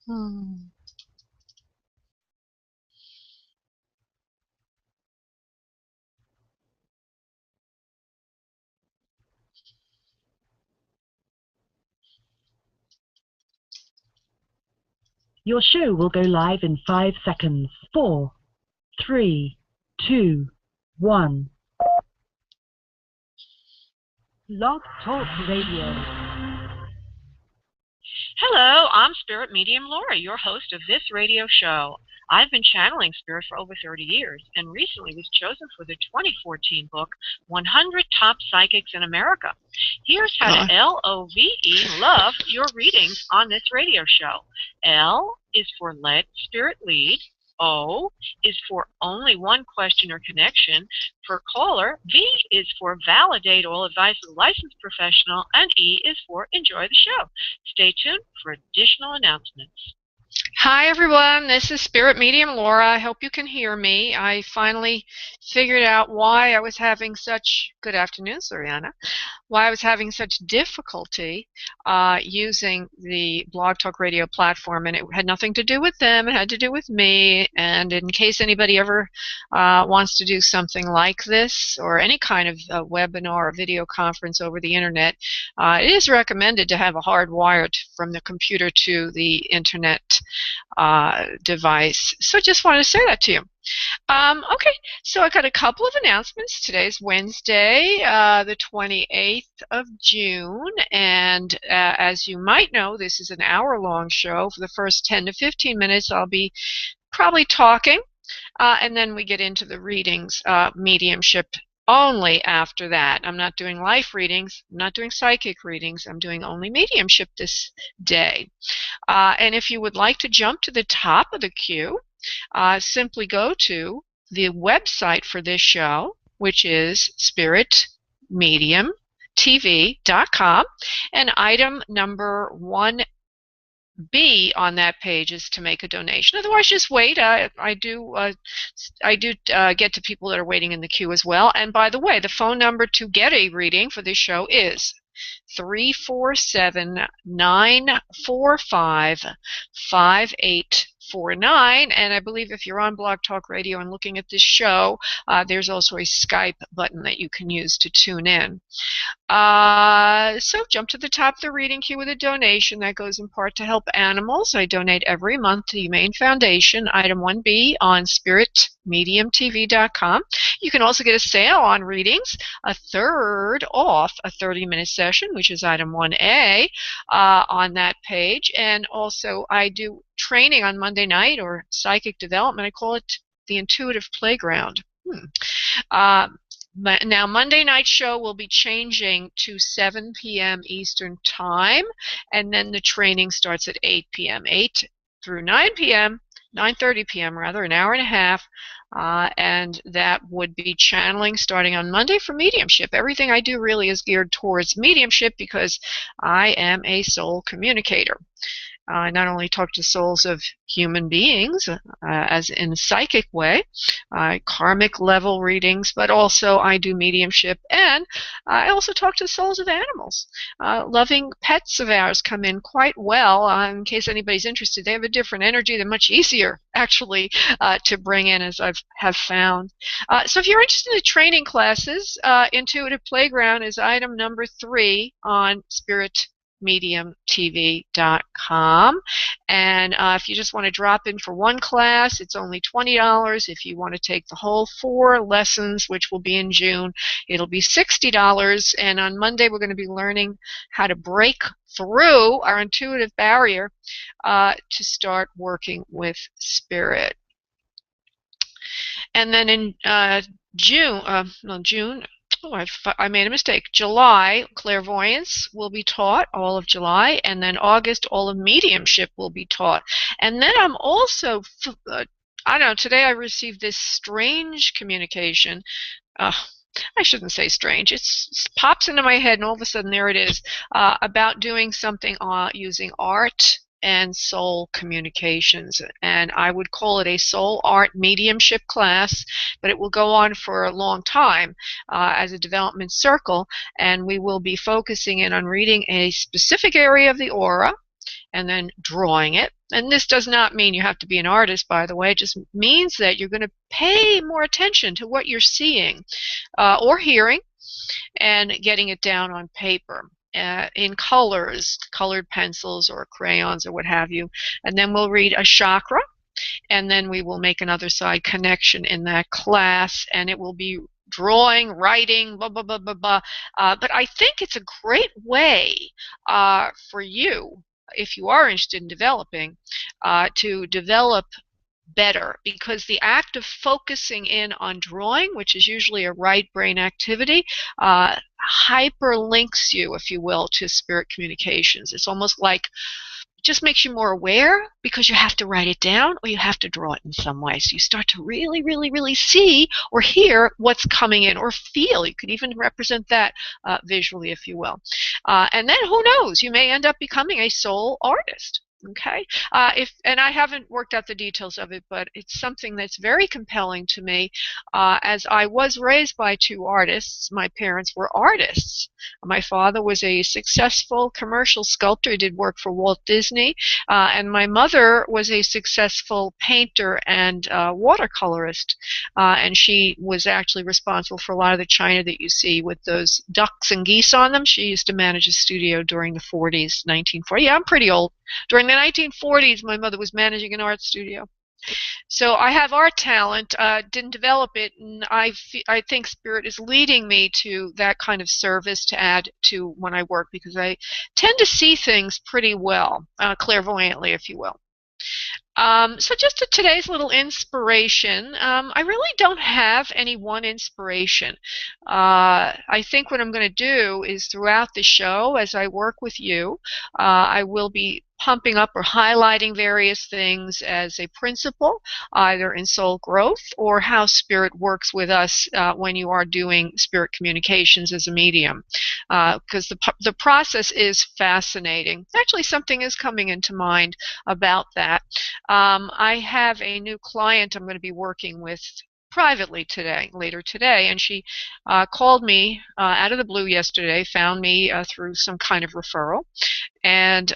Hmm. Your show will go live in 5 seconds. Four, three, two, one. Blog Talk Radio. Hello, I'm Spirit Medium Laura, your host of this radio show. I've been channeling spirit for over 30 years and recently was chosen for the 2014 book 100 Top Psychics in America. Here's how to LOVE love your readings on this radio show. L is for let spirit lead. O is for only one question or connection per caller. V is for validate all advice of a licensed professional. And E is for enjoy the show. Stay tuned for additional announcements. Hi everyone, this is Spirit Medium Laura. I hope you can hear me. I finally figured out why I was having such, good afternoon, Soriana, why I was having such difficulty using the Blog Talk Radio platform, and it had nothing to do with them, it had to do with me. And in case anybody ever wants to do something like this or any kind of webinar or video conference over the internet, it is recommended to have a hard wire from the computer to the internet device. So I just wanted to say that to you. Okay, so I got a couple of announcements. Today's Wednesday, the 28th of June, and as you might know, this is an hour-long show. For the first 10 to 15 minutes, I'll be probably talking, and then we get into the readings, mediumship only after that. I'm not doing life readings, I'm not doing psychic readings, I'm doing only mediumship this day. And if you would like to jump to the top of the queue, simply go to the website for this show, which is spiritmediumtv.com, and item number 1B on that page is to make a donation. Otherwise, just wait. I do get to people that are waiting in the queue as well. And by the way, the phone number to get a reading for this show is 347-945-5849. And I believe if you're on Blog Talk Radio and looking at this show, there's also a Skype button that you can use to tune in. So jump to the top of the reading queue with a donation that goes in part to help animals. I donate every month to the Humane Foundation, item 1B on spiritmediumtv.com. You can also get a sale on readings, a third off a 30-minute session, which is item 1A on that page. And also I do training on Monday night, or psychic development. I call it the Intuitive Playground. Now, Monday night show will be changing to 7 p.m. Eastern Time, and then the training starts at 8 p.m. 8 through 9 p.m., 9:30 p.m. rather, an hour and a half, and that would be channeling starting on Monday for mediumship. Everything I do really is geared towards mediumship because I am a soul communicator. I not only talk to souls of human beings, as in a psychic way, karmic level readings, but also I do mediumship, and I also talk to souls of animals. Loving pets of ours come in quite well. In case anybody's interested, they have a different energy. They're much easier, actually, to bring in, as I have found. So if you're interested in the training classes, Intuitive Playground is item number 3 on spiritmediumtv.com. And if you just want to drop in for one class, it's only $20. If you want to take the whole 4 lessons, which will be in June, it'll be $60. And on Monday, we're going to be learning how to break through our intuitive barrier to start working with spirit. And then in June, I made a mistake. July, clairvoyance will be taught, all of July, and then August, all of mediumship will be taught. And then I'm also, I don't know, today I received this strange communication. I shouldn't say strange. It pops into my head, and all of a sudden there it is, about doing something using art and soul communications. And I would call it a soul art mediumship class, but it will go on for a long time as a development circle. And we will be focusing in on reading a specific area of the aura and then drawing it. And this does not mean you have to be an artist, by the way. It just means that you're going to pay more attention to what you're seeing or hearing and getting it down on paper in colors, colored pencils or crayons or what have you. And then we'll read a chakra, and then we will make another side connection in that class, and it will be drawing, writing, blah, blah, blah, blah, blah. But I think it's a great way for you, if you are interested in developing, to develop better, because the act of focusing in on drawing, which is usually a right brain activity, hyperlinks you, if you will, to spirit communications. It's almost like it just makes you more aware, because you have to write it down or you have to draw it in some way. So you start to really, really, really see or hear what's coming in, or feel. You could even represent that visually, if you will. And then who knows, you may end up becoming a soul artist. Okay, and I haven't worked out the details of it, but it's something that's very compelling to me, as I was raised by two artists. My parents were artists. My father was a successful commercial sculptor. He did work for Walt Disney, and my mother was a successful painter and watercolorist, and she was actually responsible for a lot of the china that you see with those ducks and geese on them. She used to manage a studio during the 40s, 1940. Yeah, I'm pretty old. During the 1940s, my mother was managing an art studio. So I have art talent, didn't develop it, and I think Spirit is leading me to that kind of service to add to when I work, because I tend to see things pretty well, clairvoyantly, if you will. So just today's little inspiration, I really don't have any one inspiration. I think what I'm going to do is throughout the show, as I work with you, I will be pumping up or highlighting various things as a principle, either in soul growth or how spirit works with us when you are doing spirit communications as a medium, because the process is fascinating. Actually, something is coming into mind about that. I have a new client I'm going to be working with privately later today, and she called me out of the blue yesterday, found me through some kind of referral, and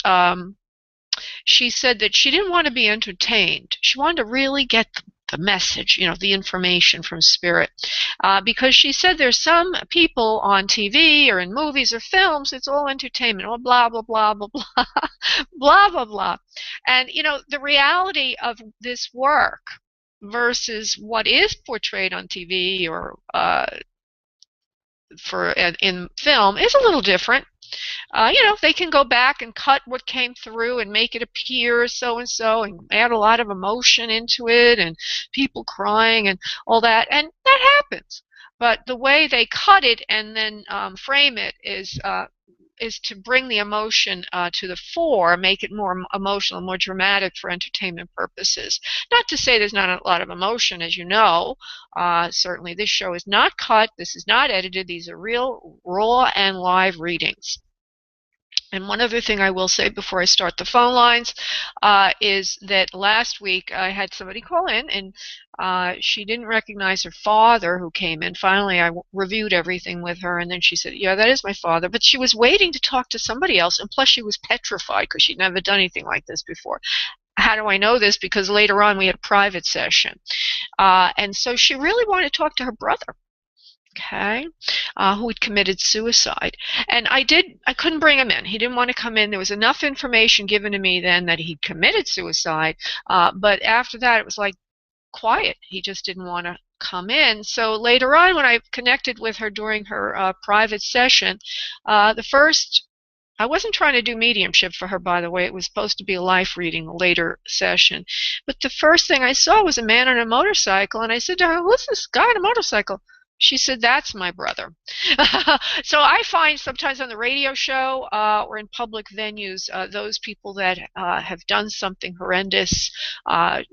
she said that she didn't want to be entertained. She wanted to really get the message, the information from Spirit, because she said there's some people on TV or in movies or films, it's all entertainment, all blah, blah, blah, blah, blah, blah, blah, blah. And, the reality of this work versus what is portrayed on TV or in film is a little different. They can go back and cut what came through and make it appear so-and-so and add a lot of emotion into it and people crying and all that, and that happens. But the way they cut it and then frame it is to bring the emotion to the fore, make it more emotional, more dramatic for entertainment purposes. Not to say there's not a lot of emotion, as you know. Certainly this show is not cut, this is not edited, these are real, raw, and live readings. And one other thing I will say before I start the phone lines is that last week I had somebody call in, and she didn't recognize her father who came in. Finally, I reviewed everything with her, and then she said, yeah, that is my father. But she was waiting to talk to somebody else, and plus she was petrified because she'd never done anything like this before. How do I know this? Because later on we had a private session. And so she really wanted to talk to her brother. Okay, who had committed suicide. And I couldn't bring him in. He didn't want to come in. There was enough information given to me then that he'd committed suicide, but after that it was like quiet. He just didn't want to come in. So later on, when I connected with her during her private session, I wasn't trying to do mediumship for her, by the way. It was supposed to be a life reading, a later session. But the first thing I saw was a man on a motorcycle, and I said to her, who's this guy on a motorcycle? She said, that's my brother. So I find sometimes on the radio show or in public venues, those people that have done something horrendous,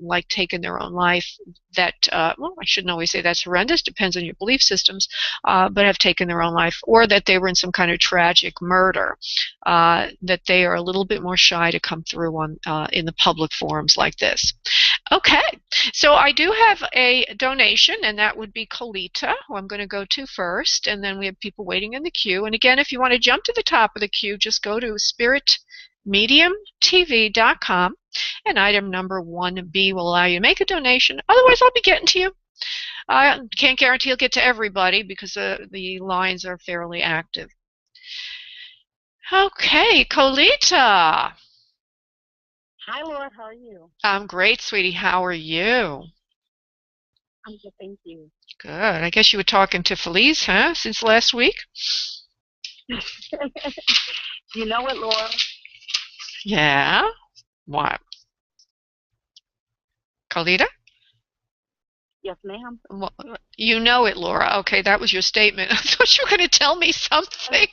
like taken their own life, that, well, I shouldn't always say that's horrendous, depends on your belief systems, but have taken their own life, or that they were in some kind of tragic murder. that they are a little bit more shy to come through on in the public forums like this. Okay, so I do have a donation, and that would be Colita, who I'm going to go to first, and then we have people waiting in the queue. And again, if you want to jump to the top of the queue, just go to spiritmediumtv.com, and item number 1B will allow you to make a donation. Otherwise, I'll be getting to you. I can't guarantee you'll get to everybody because the lines are fairly active. Okay, Colita. Hi, Laura. How are you? I'm great, sweetie. How are you? I'm good, thank you. Good. I guess you were talking to Felice, huh, since last week? You know it, Laura? Yeah? What? Colita? Yes, ma'am. Well, you know it, Laura. Okay, that was your statement. I thought you were going to tell me something.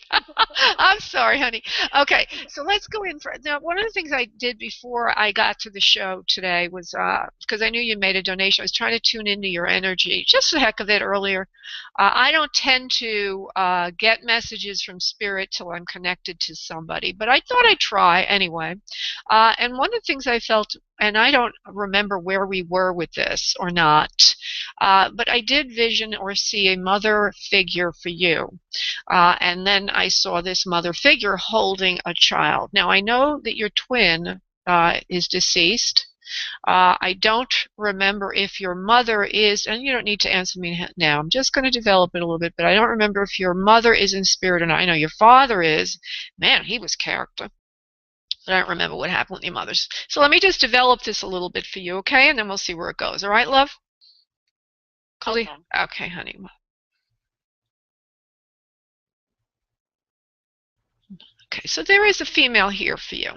I'm sorry, honey. Okay, so let's go in for now. One of the things I did before I got to the show today was because I knew you made a donation. I was trying to tune into your energy, just the heck of it earlier. I don't tend to get messages from spirit till I'm connected to somebody, but I thought I'd try anyway. And one of the things I felt, and I don't remember where we were with this or not, but I did vision or see a mother figure for you. And then I saw this mother figure holding a child. Now, I know that your twin is deceased. I don't remember if your mother is, and you don't need to answer me now, I'm just going to develop it a little bit, but I don't remember if your mother is in spirit or not. I know your father is. Man, he was character. But I don't remember what happened with your mothers. So let me just develop this a little bit for you, okay? And then we'll see where it goes. All right, love? Okay. Okay, honey. Okay, so there is a female here for you.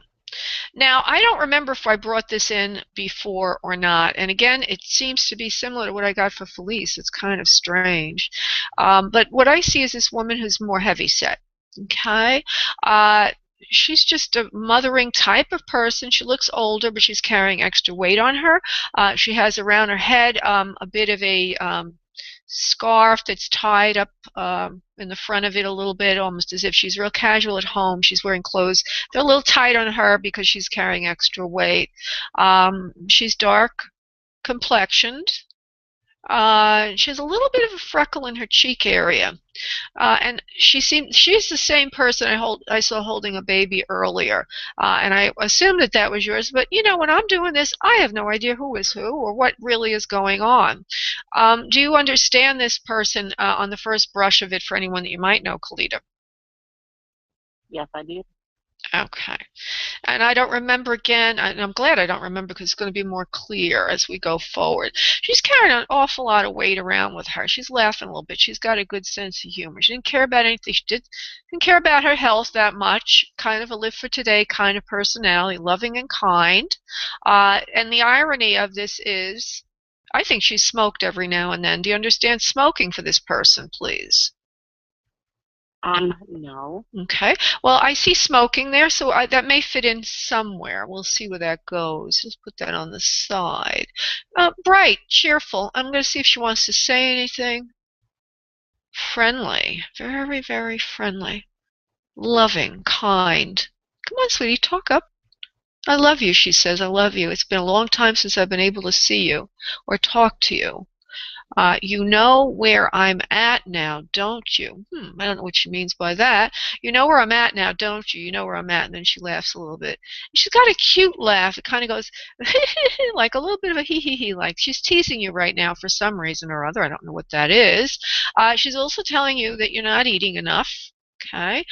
Now, I don't remember if I brought this in before or not. And again, it seems to be similar to what I got for Felice. It's kind of strange. But what I see is this woman who's more heavyset. Okay? She's just a mothering type of person. She looks older, but she's carrying extra weight on her. She has around her head a bit of a scarf that's tied up in the front of it a little bit, almost as if she's real casual at home. She's wearing clothes. They're a little tight on her because she's carrying extra weight. She's dark complexioned. She has a little bit of a freckle in her cheek area. And she's the same person I saw holding a baby earlier. And I assumed that was yours. But, you know, when I'm doing this, I have no idea who is who or what really is going on. Do you understand this person on the first brush of it for anyone that you might know, Colita? Yes, I do. Okay. And I don't remember again, and I'm glad I don't remember because it's going to be more clear as we go forward. She's carrying an awful lot of weight around with her. She's laughing a little bit. She's got a good sense of humor. She didn't care about anything. Didn't care about her health that much. Kind of a live for today kind of personality, loving and kind. And the irony of this is, I think she's smoked every now and then. Do you understand smoking for this person, please? No. Okay. Well, I see smoking there, so that may fit in somewhere. We'll see where that goes. Just put that on the side. Bright, cheerful. I'm going to see if she wants to say anything. Friendly. Very, very friendly. Loving, kind. Come on, sweetie, talk up. I love you, she says. I love you. It's been a long time since I've been able to see you or talk to you. You know where I'm at now, don't you? I don't know what she means by that. You know where I'm at now, don't you? You know where I'm at. And then she laughs a little bit. She's got a cute laugh. It kind of goes like a little bit of a hee-hee-hee, like she's teasing you right now for some reason or other. I don't know what that is. She's also telling you that you're not eating enough. Okay.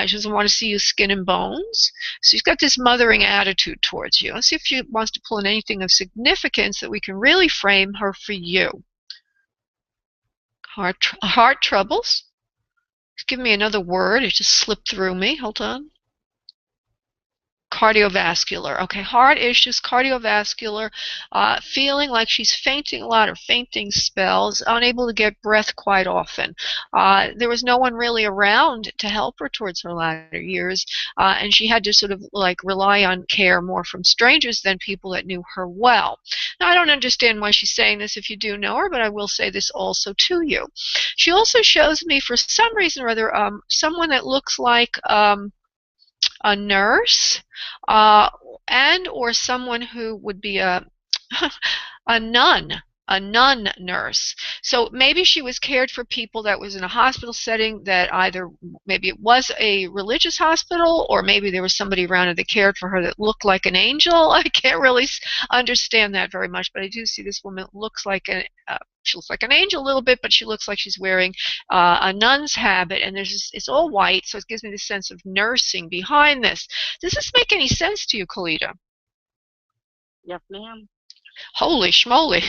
She doesn't want to see you skin and bones. So she's got this mothering attitude towards you. Let's see if she wants to pull in anything of significance that we can really frame her for you. Heart troubles. Give me another word. It just slipped through me. Hold on. Cardiovascular. Okay, heart issues, cardiovascular, feeling like she's fainting a lot or fainting spells, unable to get breath quite often. There was no one really around to help her towards her latter years, and she had to sort of like rely on care more from strangers than people that knew her well. Now, I don't understand why she's saying this if you do know her, but I will say this also to you. She also shows me, for some reason or other, someone that looks like a nurse, and or someone who would be a a nun, a nun nurse. So maybe she was cared for people that was in a hospital setting that either maybe it was a religious hospital or maybe there was somebody around her that cared for her that looked like an angel. I can't really understand that very much, but I do see this woman looks like she looks like an angel a little bit, but she looks like she's wearing a nun's habit, and it's all white, so it gives me the sense of nursing behind this. Does this make any sense to you, Kalita? Yes, ma'am. Holy schmoly.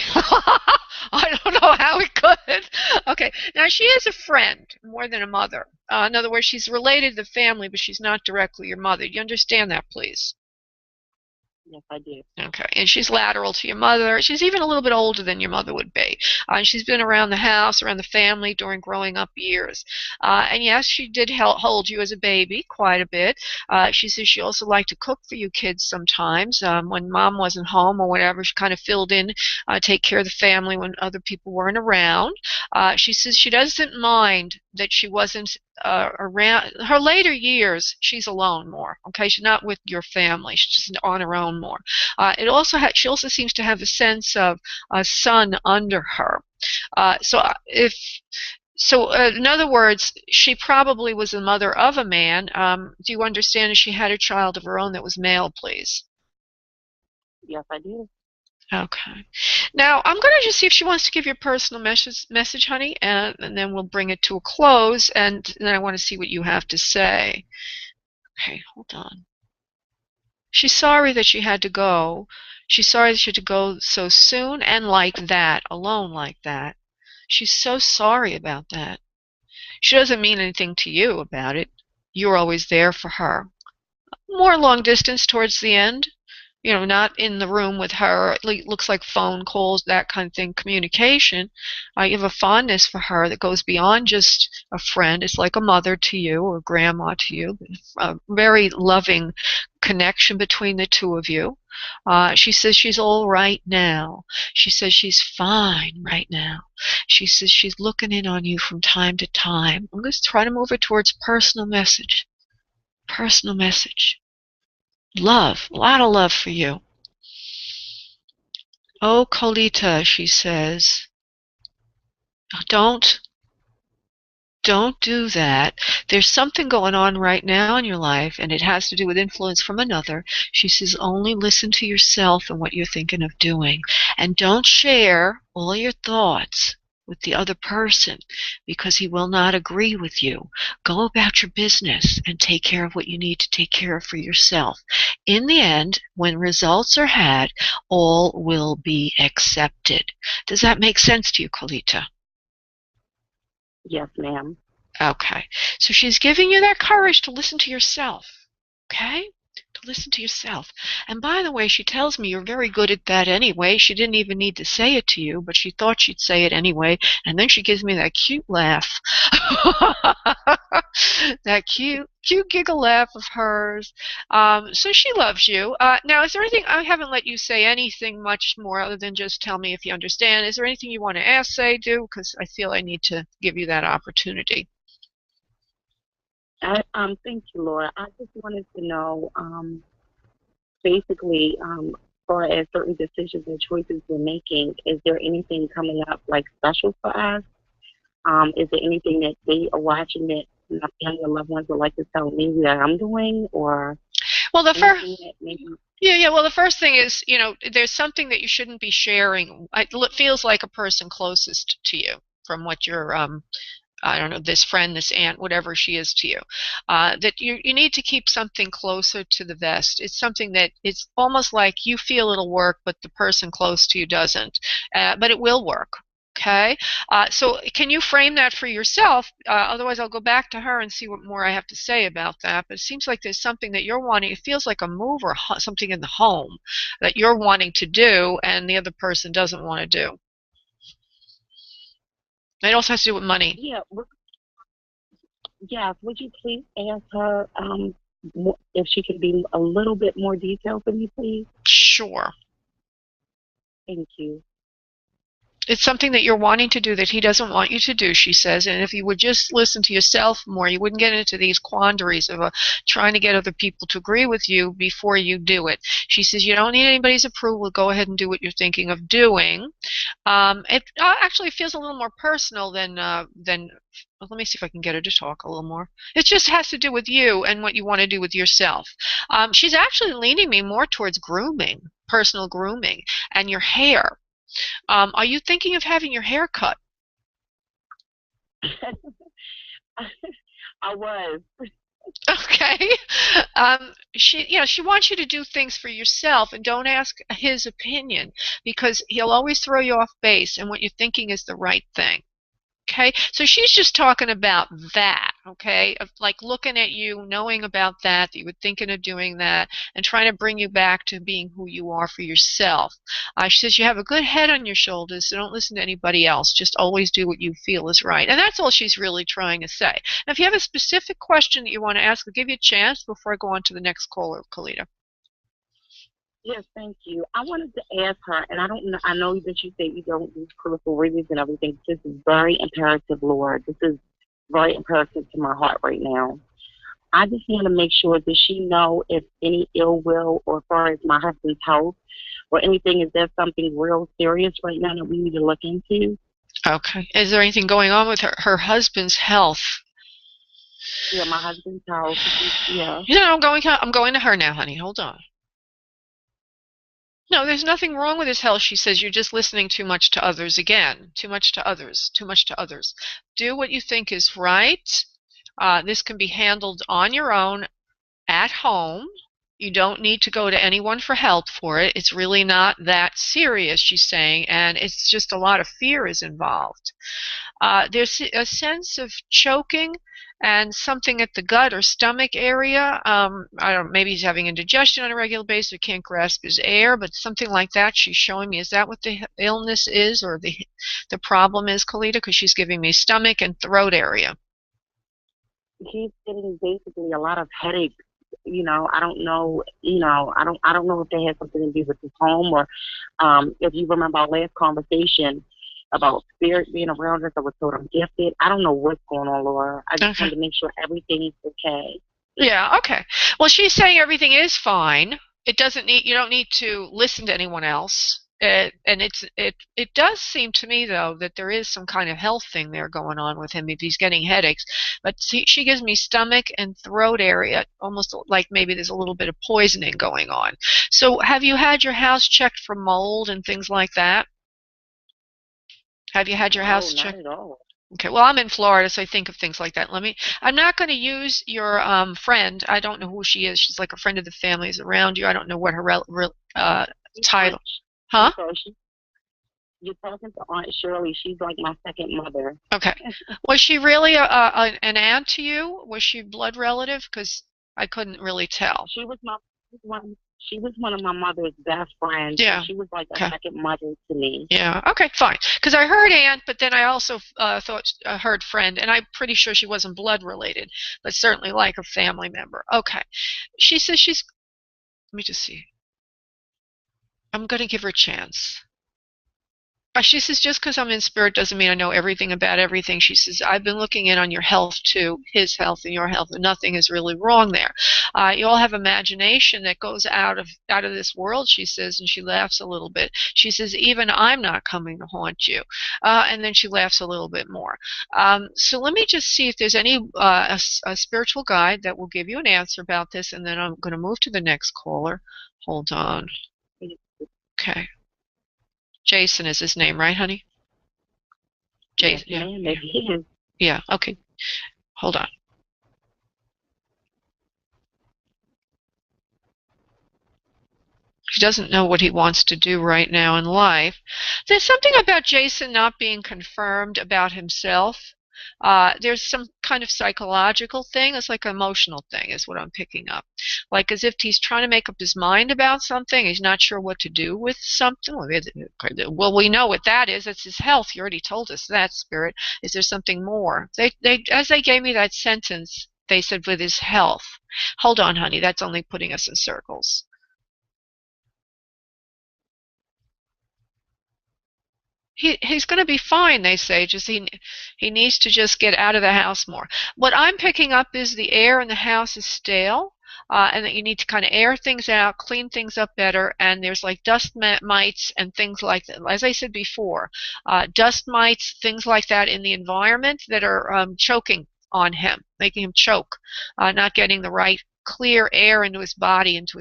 I don't know how it could. Okay, now she is a friend more than a mother. In other words, she's related to the family, but she's not directly your mother. Do you understand that, please? Yes, I do. Okay, and she's lateral to your mother. She's even a little bit older than your mother would be. She's been around the house, around the family during growing up years. And yes, she did hold you as a baby quite a bit. She says she also liked to cook for you kids sometimes. When mom wasn't home or whatever, she kind of filled in, take care of the family when other people weren't around. She says she doesn't mind that she wasn't around her later years. She's alone more. Okay, she's not with your family. She's just on her own more. She also seems to have a sense of a son under her. In other words, she probably was the mother of a man. Do you understand if she had a child of her own that was male, please? Yes, I do. Okay. Now, I'm going to just see if she wants to give you a personal message, honey, and then we'll bring it to a close, and then I want to see what you have to say. Okay, hold on. She's sorry that she had to go. She's sorry that she had to go so soon and like that, alone like that. She's so sorry about that. She doesn't mean anything to you about it. You're always there for her. More long distance towards the end. Not in the room with her. It looks like phone calls, that kind of thing, communication. You have a fondness for her that goes beyond just a friend. It's like a mother to you or grandma to you. A very loving connection between the two of you. She says she's all right now. She says she's fine right now. She says she's looking in on you from time to time. I'm going to try to move her towards personal message. Personal message. Love, a lot of love for you. Oh, Kolita, she says, don't do that. There's something going on right now in your life, and it has to do with influence from another. She says, only listen to yourself and what you're thinking of doing. And don't share all your thoughts with the other person because he will not agree with you. Go about your business and take care of what you need to take care of for yourself. In the end, when results are had, all will be accepted. Does that make sense to you, Kolita? Yes, ma'am. Okay. So she's giving you that courage to listen to yourself. Okay? To listen to yourself. And by the way, she tells me you're very good at that anyway. She didn't even need to say it to you, but she thought she'd say it anyway. And then she gives me that cute laugh. That cute giggle laugh of hers. So she loves you. Now, is there anything, I haven't let you say anything much more other than just tell me if you understand. Is there anything you want to ask, say, do? Because I feel I need to give you that opportunity. Thank you, Laura. I just wanted to know, basically, as far as certain decisions and choices we're making, is there anything coming up like special for us? Is there anything that they are watching that my family or loved ones would like to tell me that I'm doing, or well, the first. Maybe... Yeah. Well, the first thing is, there's something that you shouldn't be sharing. It feels like a person closest to you from what you're. I don't know, this friend, this aunt, whatever she is to you, that you need to keep something closer to the vest. It's something that it's almost like you feel it'll work, but the person close to you doesn't. But it will work. Okay? So can you frame that for yourself? Otherwise, I'll go back to her and see what more I have to say about that. But it seems like there's something that you're wanting. It feels like a move or something in the home that you're wanting to do and the other person doesn't want to do. It also has to do with money. Yeah. Yeah. Would you please ask her if she could be a little bit more detailed for me, please? Sure. Thank you. It's something that you're wanting to do that he doesn't want you to do, she says. And if you would just listen to yourself more, you wouldn't get into these quandaries of trying to get other people to agree with you before you do it. She says you don't need anybody's approval. Go ahead and do what you're thinking of doing. It actually feels a little more personal than well, let me see if I can get her to talk a little more. It just has to do with you and what you want to do with yourself. She's actually leaning me more towards grooming, personal grooming, and your hair. Are you thinking of having your hair cut? I was. Okay. She wants you to do things for yourself and don't ask his opinion because he'll always throw you off base and what you're thinking is the right thing. Okay, so she's just talking about that, okay, of like looking at you, knowing about that you were thinking of doing that, and trying to bring you back to being who you are for yourself. She says you have a good head on your shoulders, so don't listen to anybody else. Just always do what you feel is right. And that's all she's really trying to say. Now, if you have a specific question that you want to ask, I'll give you a chance before I go on to the next caller, Kalita. Yes, thank you. I wanted to ask her, and I don't know. I know that you say you don't do critical readings and everything. This is very imperative, Lord. This is very imperative to my heart right now. I just want to make sure, does she know if any ill will or as far as my husband's health or anything, is there something real serious right now that we need to look into? Okay. Is there anything going on with her husband's health? Yeah, my husband's health. Yeah. I'm going to her now, honey. Hold on. No, there's nothing wrong with his health. She says you're just listening too much to others again. Too much to others. Too much to others. Do what you think is right. This can be handled on your own at home. You don't need to go to anyone for help for it. It's really not that serious, she's saying, and it's just a lot of fear is involved. There's a sense of choking and something at the gut or stomach area. I don't. Maybe he's having indigestion on a regular basis or can't grasp his air, but something like that. She's showing me. Is that what the illness is, or the problem is, Kalita? Because she's giving me stomach and throat area. He's getting basically a lot of headaches. I don't know. I don't know if they had something to do with his home or if you remember our last conversation about spirit being around us. I was told I'm gifted. I don't know what's going on, Laura. I just wanted to make sure everything is okay. Yeah, okay. Well, she's saying everything is fine. You don't need to listen to anyone else. And it does seem to me, though, that there is some kind of health thing there going on with him if he's getting headaches. But she gives me stomach and throat area, almost like maybe there's a little bit of poisoning going on. So have you had your house checked for mold and things like that? Have you had your house checked? Not at all. Okay, well, I'm in Florida, so I think of things like that. I'm not going to use your friend. I don't know who she is. She's like a friend of the family is around you. I don't know what her title. Huh? You're talking to Aunt Shirley. She's like my second mother. Okay. Was she really an aunt to you? Was she blood relative? Because I couldn't really tell. She was one of my mother's best friends. Yeah. She was like a second mother to me. Yeah. Okay, fine. Because I heard aunt, but then I also heard friend, and I'm pretty sure she wasn't blood related, but certainly like a family member. Okay. She says let me just see. I'm going to give her a chance. She says, just because I'm in spirit doesn't mean I know everything about everything. She says, I've been looking in on your health too, his health and your health, and nothing is really wrong there. You all have imagination that goes out of this world, she says, and she laughs a little bit. She says, even I'm not coming to haunt you. And then she laughs a little bit more. So let me just see if there's any a spiritual guide that will give you an answer about this, and then I'm going to move to the next caller. Hold on. Okay. Jason is his name, right, honey? Jason. Yeah. Yeah. Okay. Hold on. He doesn't know what he wants to do right now in life. There's something about Jason not being confirmed about himself. There's some kind of psychological thing. It's like an emotional thing is what I'm picking up. Like as if he's trying to make up his mind about something. He's not sure what to do with something. Well, we know what that is. It's his health. You already told us that, Spirit. Is there something more? As they gave me that sentence, they said with his health. Hold on, honey. That's only putting us in circles. he's going to be fine, they say. Just he needs to just get out of the house more. What I'm picking up is the air in the house is stale, and that you need to kind of air things out, clean things up better. And there's like dust mites and things like that. As I said before, dust mites, things like that in the environment that are choking on him, making him choke, not getting the right clear air into his body, into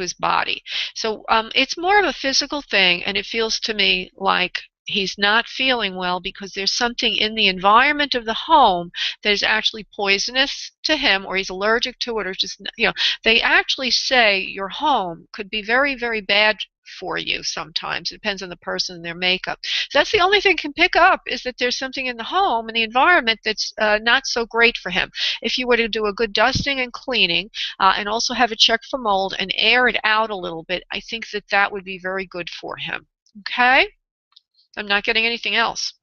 his body. So it's more of a physical thing, and it feels to me like he's not feeling well because there's something in the environment of the home that is actually poisonous to him, or he's allergic to it, or just, they actually say your home could be very, very bad for you sometimes. It depends on the person and their makeup. So that's the only thing can pick up, is that there's something in the home and the environment that's not so great for him. If you were to do a good dusting and cleaning, and also have it checked for mold and air it out a little bit, I think that that would be very good for him. Okay? I'm not getting anything else.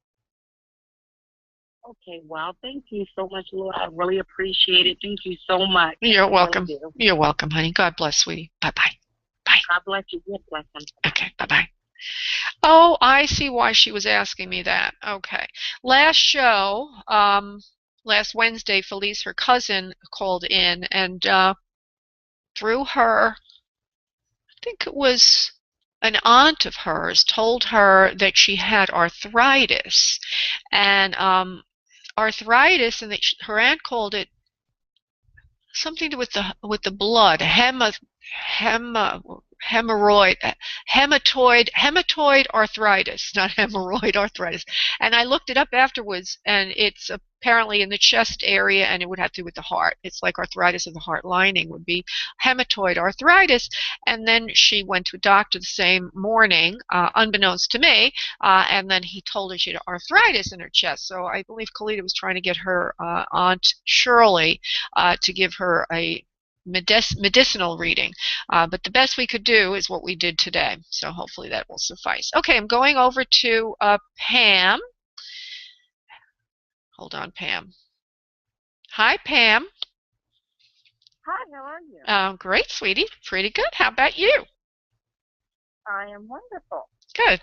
Okay, well, thank you so much, Laura. I really appreciate it. Thank you so much. You're welcome. You're welcome, honey. God bless, sweetie. Bye-bye. Bye. God bless you. God bless them. Okay, bye-bye. Oh, I see why she was asking me that. Okay. Last show, last Wednesday, Felice, her cousin, called in, and through her, I think it was an aunt of hers, told her that she had arthritis. And arthritis, and that her aunt called it something to with the blood, hematoid arthritis, not hemorrhoid arthritis. And I looked it up afterwards, and it's apparently in the chest area, and it would have to do with the heart. It's like arthritis of the heart lining would be hematoid arthritis. And then she went to a doctor the same morning, unbeknownst to me, and then he told her she had arthritis in her chest. So I believe Kalita was trying to get her Aunt Shirley to give her a medicinal reading, but the best we could do is what we did today, so hopefully that will suffice. Okay, I'm going over to Pam. Hold on, Pam. Hi, Pam. Hi, how are you? Great, sweetie. Pretty good. How about you? I am wonderful. Good.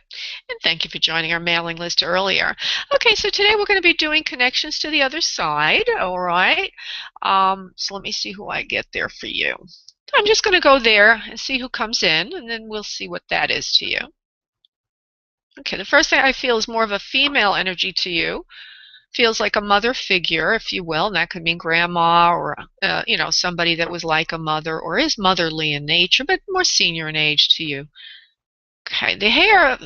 And thank you for joining our mailing list earlier. Okay, so today we're going to be doing connections to the other side, all right? So let me see who I get there for you. I'm just going to go there and see who comes in, and then we'll see what that is to you. Okay, the first thing I feel is more of a female energy to you. Feels like a mother figure, if you will, and that could mean grandma or, somebody that was like a mother or is motherly in nature, but more senior in age to you. Okay, the hair,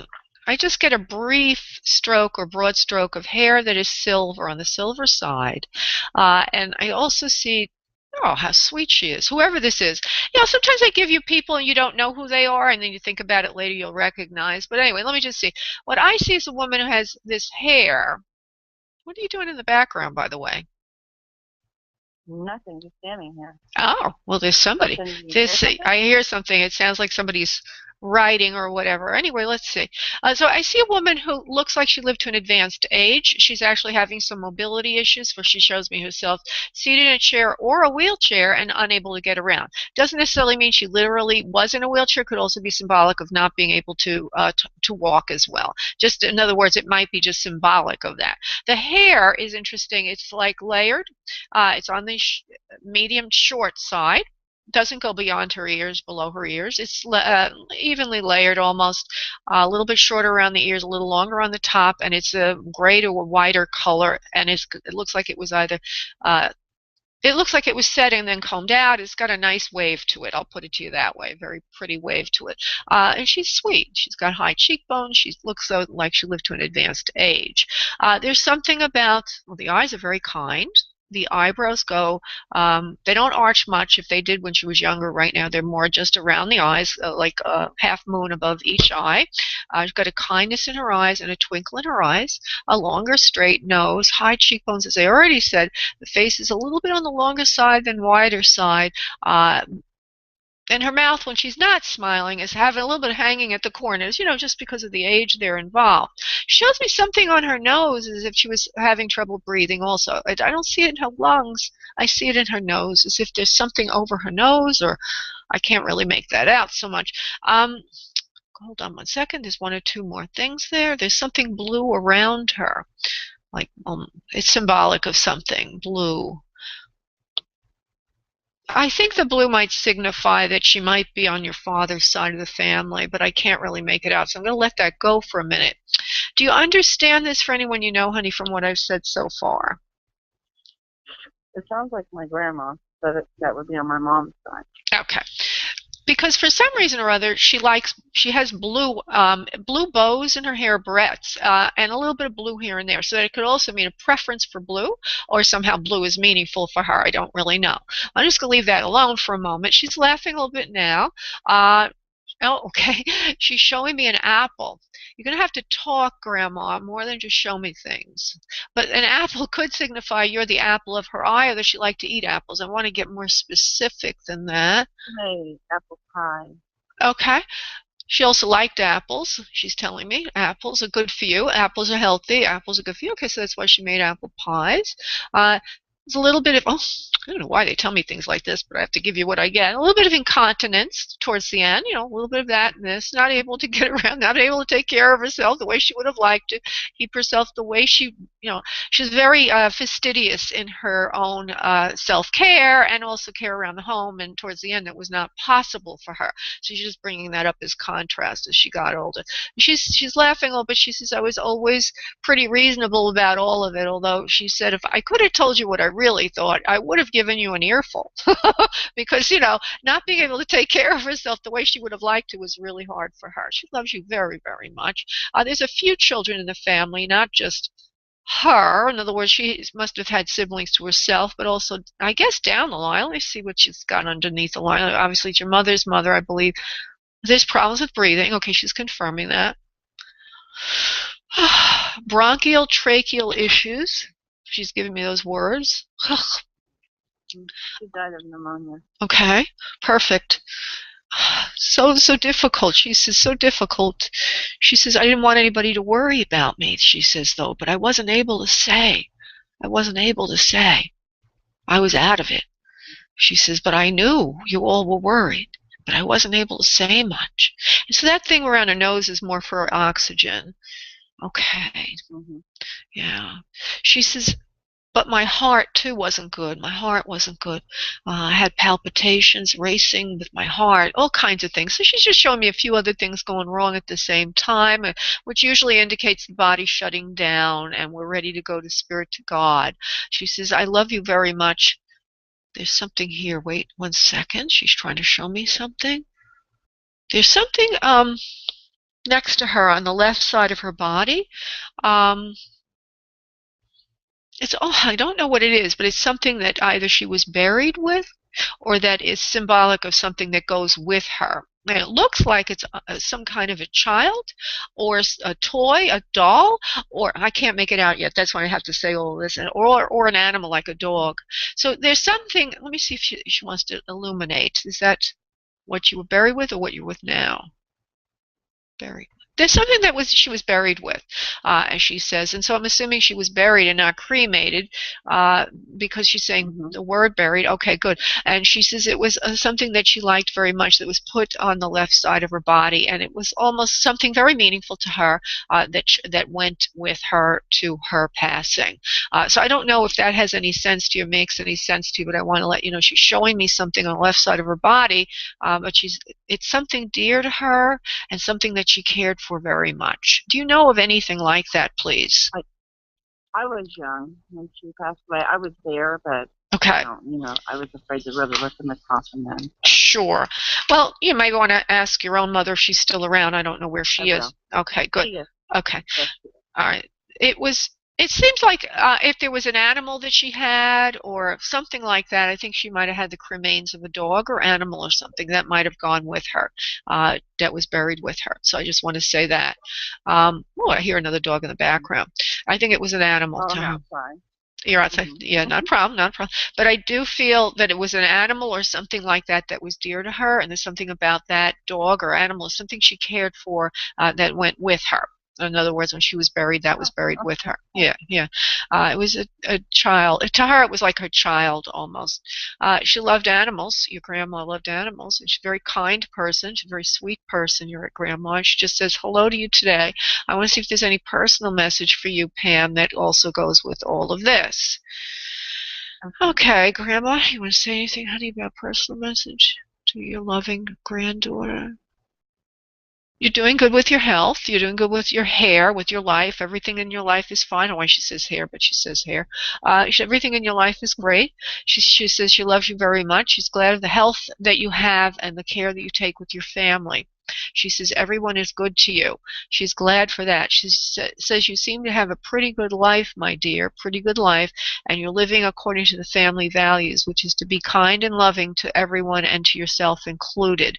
I just get a brief stroke or broad stroke of hair that is silver, on the silver side. And I also see, oh, how sweet she is, whoever this is. Sometimes I give you people and you don't know who they are, and then you think about it later, you'll recognize. But anyway, let me just see. What I see is a woman who has this hair. What are you doing in the background, by the way? Nothing, just standing here. Oh, well, there's somebody. I hear something. It sounds like somebody's writing or whatever. Anyway, let's see. So I see a woman who looks like she lived to an advanced age. She's actually having some mobility issues, for she shows me herself seated in a chair or a wheelchair and unable to get around. Doesn't necessarily mean she literally was in a wheelchair. Could also be symbolic of not being able to walk as well. Just in other words, it might be just symbolic of that. The hair is interesting. It's like layered. It's on the medium short side. Doesn't go beyond her ears, below her ears. It's evenly layered almost, a little bit shorter around the ears, a little longer on the top, and it's a gray to a whiter color, and it looks like it was either, it looks like it was set and then combed out. It's got a nice wave to it. I'll put it to you that way. Very pretty wave to it. And she's sweet. She's got high cheekbones. She looks like she lived to an advanced age. There's something about, well, the eyes are very kind. The eyebrows go, they don't arch much. If they did when she was younger, right now they're more just around the eyes, like a half moon above each eye. She's got a kindness in her eyes and a twinkle in her eyes, a longer straight nose, high cheekbones, as I already said. The face is a little bit on the longer side than wider side. And her mouth, when she's not smiling, is having a little bit hanging at the corners, just because of the age they're involved. She shows me something on her nose as if she was having trouble breathing also. I don't see it in her lungs. I see it in her nose, as if there's something over her nose, or I can't really make that out so much. hold on one second. There's one or two more things there. There's something blue around her. Like, it's symbolic of something, blue. I think the blue might signify that she might be on your father's side of the family, but I can't really make it out, so I'm going to let that go for a minute. Do you understand this for anyone you know, honey, from what I've said so far? It sounds like my grandma, but that would be on my mom's side. Okay. Because for some reason or other, she has blue bows in her hair, barrettes, and a little bit of blue here and there. So that it could also mean a preference for blue, or somehow blue is meaningful for her. I don't really know. I'm just going to leave that alone for a moment. She's laughing a little bit now. Oh, okay. She's showing me an apple. You're going to have to talk, Grandma, more than just show me things. But an apple could signify you're the apple of her eye, or that she liked to eat apples. I want to get more specific than that. Hey, apple pie. Okay. She also liked apples. She's telling me apples are good for you. Apples are healthy. Apples are good for you. Okay, so that's why she made apple pies. There's a little bit of, I don't know why they tell me things like this, but I have to give you what I get. A little bit of incontinence towards the end, a little bit of that and this, not able to get around, not able to take care of herself the way she would have liked to, keep herself the way she, she's very fastidious in her own self-care and also care around the home, and towards the end that was not possible for her. So she's just bringing that up as contrast as she got older. She's laughing a little bit. She says, I was always pretty reasonable about all of it, although she said, if I could have told you what I really thought, I would have given you an earful. Because, not being able to take care of herself the way she would have liked to was really hard for her. She loves you very, very much. There's a few children in the family, not just her. In other words, she must have had siblings to herself, but also, I guess, down the line. Let me see what she's got underneath the line. Obviously, it's your mother's mother, I believe. There's problems with breathing. Okay, she's confirming that. Bronchial, tracheal issues. She's giving me those words. She died of pneumonia. Okay, perfect. So difficult. She says, so difficult. She says, I didn't want anybody to worry about me, she says, though, but I wasn't able to say. I wasn't able to say. I was out of it. She says, but I knew you all were worried, but I wasn't able to say much. And so that thing around her nose is more for her oxygen. Okay. Mm-hmm. Yeah. She says, but my heart, too, wasn't good. My heart wasn't good. I had palpitations, racing with my heart, all kinds of things. So she's just showing me a few other things going wrong at the same time, which usually indicates the body shutting down and we're ready to go to spirit, to God. She says, I love you very much. There's something here. Wait 1 second. She's trying to show me something. There's something next to her on the left side of her body. I don't know what it is, but it's something that either she was buried with or that is symbolic of something that goes with her. And it looks like it's some kind of a child or a toy, a doll, or I can't make it out yet. That's why I have to say all this, or an animal like a dog. So there's something. Let me see if she wants to illuminate. Is that what you were buried with or what you're with now? Buried. There's something that she was buried with, as she says, and so I'm assuming she was buried and not cremated, because she's saying the word buried. Okay, good. And she says it was something that she liked very much that was put on the left side of her body, and it was almost something very meaningful to her that went with her to her passing. So I don't know if that has any sense to you, makes any sense to you, but I want to let you know she's showing me something on the left side of her body, but it's something dear to her and something that she cared for very much. Do you know of anything like that, please? I was young when she passed away. I was there, but okay. I was afraid to really look in the coffin then. So. Sure. Well, you might want to ask your own mother if she's still around. I don't know where she is. Okay, good. She is. Okay. All right. It seems like if there was an animal that she had or something like that, I think she might have had the cremains of a dog or animal or something that might have gone with her, that was buried with her. So I just want to say that. I hear another dog in the background. I think it was an animal. Oh, no, sorry. You're outside. Yeah, not a problem, not a problem. But I do feel that it was an animal or something like that that was dear to her, and there's something about that dog or animal, something she cared for that went with her. In other words, when she was buried, that was buried with her. Yeah, yeah. It was a child. To her, it was like her child almost. She loved animals. Your grandma loved animals, and she's a very kind person. She's a very sweet person, your grandma. She just says hello to you today. I want to see if there's any personal message for you, Pam, that also goes with all of this. Okay, Grandma, you want to say anything, honey, about personal message to your loving granddaughter? You're doing good with your health. You're doing good with your hair, with your life. Everything in your life is fine. I don't know why she says hair, but she says hair. Everything in your life is great. She says she loves you very much. She's glad of the health that you have and the care that you take with your family. She says everyone is good to you. She's glad for that. She says you seem to have a pretty good life, my dear, pretty good life, and you're living according to the family values, which is to be kind and loving to everyone and to yourself included.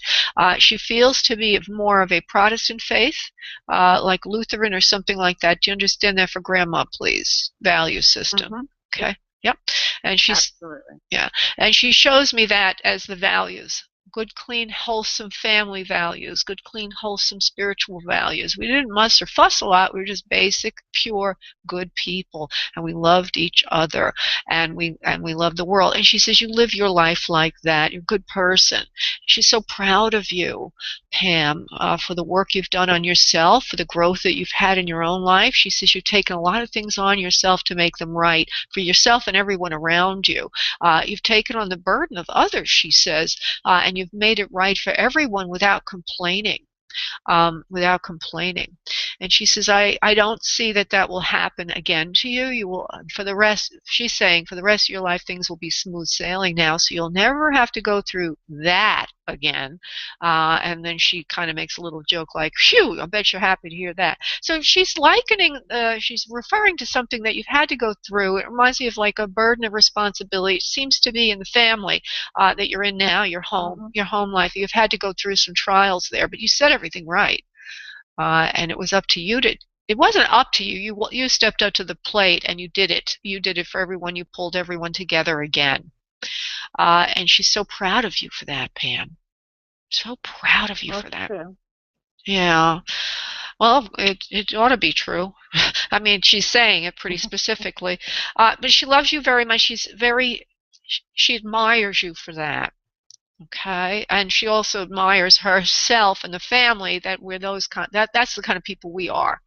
She feels to be more of a Protestant faith, like Lutheran or something like that. Do you understand that for Grandma, please? Value system. Mm-hmm. Okay. Yep. And she's Absolutely. yeah, and she shows me that as the values. Good, clean, wholesome family values, good, clean, wholesome spiritual values. We didn't muss or fuss a lot. We were just basic, pure, good people, and we loved each other, and we loved the world. And she says, you live your life like that. You're a good person. She's so proud of you, Pam, for the work you've done on yourself, for the growth that you've had in your own life. She says you've taken a lot of things on yourself to make them right for yourself and everyone around you. You've taken on the burden of others, she says, and you've made it right for everyone without complaining. And she says, I don't see that will happen again to you. You will, for the rest, she's saying, for the rest of your life, things will be smooth sailing now, so you'll never have to go through that again. And then she kind of makes a little joke like, phew, I bet you're happy to hear that. So she's she's referring to something that you've had to go through. It reminds me of like a burden of responsibility. It seems to be in the family that you're in now, your home life. You've had to go through some trials there, but you said everything right. And it was up to you to. It wasn't up to you. You stepped up to the plate and you did it. You did it for everyone. You pulled everyone together again. And she's so proud of you for that, Pam. So proud of you for that. True. Yeah. Well, it ought to be true. I mean, she's saying it pretty specifically. But she loves you very much. She admires you for that. Okay, and she also admires herself and the family that we're that's the kind of people we are.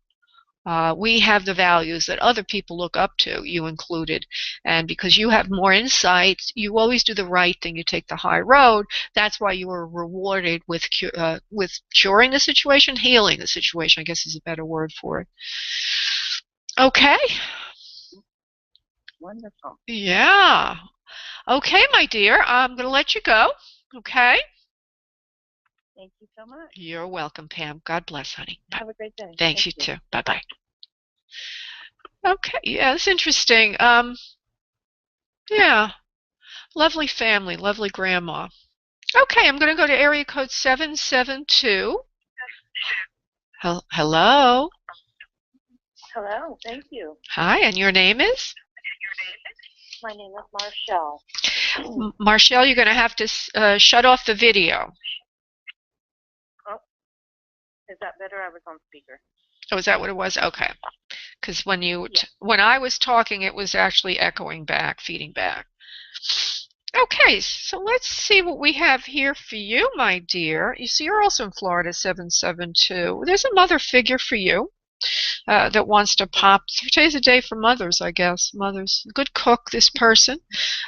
We have the values that other people look up to, you included, and because you have more insight, you always do the right thing. You take the high road. That's why you were rewarded with curing the situation, healing the situation, I guess is a better word for it. Okay. Wonderful. Yeah. Okay, my dear, I'm going to let you go. Okay? Thank you so much. You're welcome, Pam. God bless, honey. Have a great day. Thanks, you too. Bye-bye. Okay, yeah, that's interesting. Yeah, lovely family, lovely grandma. Okay, I'm going to go to area code 772. Hello? Hello, thank you. Hi, and your name is? My name is Marshall. Marshall, you're going to have to shut off the video. Oh, is that better? I was on speaker. Oh, is that what it was? Okay. Because when I was talking, it was actually echoing back, feeding back. Okay, so let's see what we have here for you, my dear. You see, you're also in Florida, 772. There's a mother figure for you. That wants to pop. Today's a day for mothers, I guess. Mothers, good cook, this person,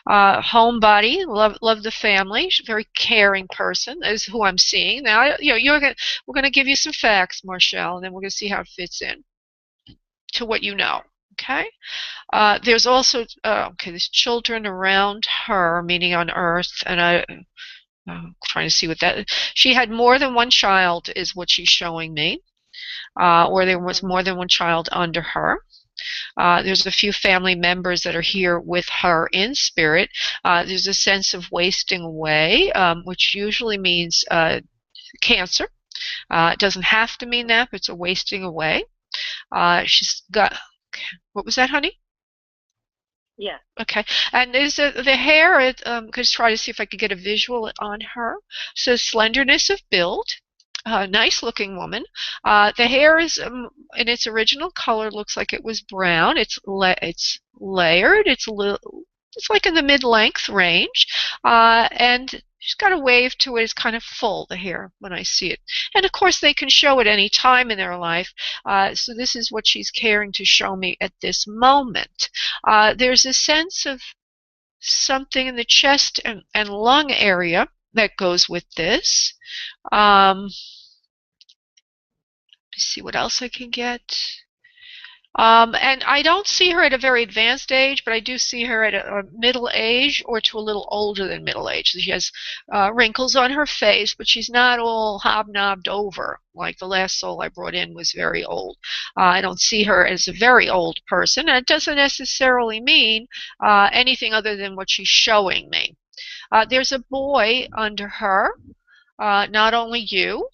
homebody, love the family, very caring person is who I'm seeing. Now, we're gonna give you some facts, Marshall, and then we're gonna see how it fits in to what you know. Okay. There's also there's children around her, meaning on Earth, and I'm trying to see what that. She had more than one child, is what she's showing me. Or there was more than one child under her. There's a few family members that are here with her in spirit. There's a sense of wasting away, which usually means cancer. It doesn't have to mean that, but it's a wasting away. She's got, what was that, honey? Yeah. Okay. And there's the hair, could try to see if I could get a visual on her. It says slenderness of build. nice looking woman. The hair is in its original color, looks like it was brown. It's layered. It's like in the mid-length range, and she's got a wave to it. It's kind of full, the hair, when I see it. And of course, they can show at any time in their life. So this is what she's caring to show me at this moment. There's a sense of something in the chest and lung area that goes with this. See what else I can get. And I don't see her at a very advanced age, but I do see her at a middle age or to a little older than middle age. She has wrinkles on her face, but she's not all hobnobbed over like the last soul I brought in was very old. I don't see her as a very old person, and it doesn't necessarily mean anything other than what she's showing me. There's a boy under her, not only you.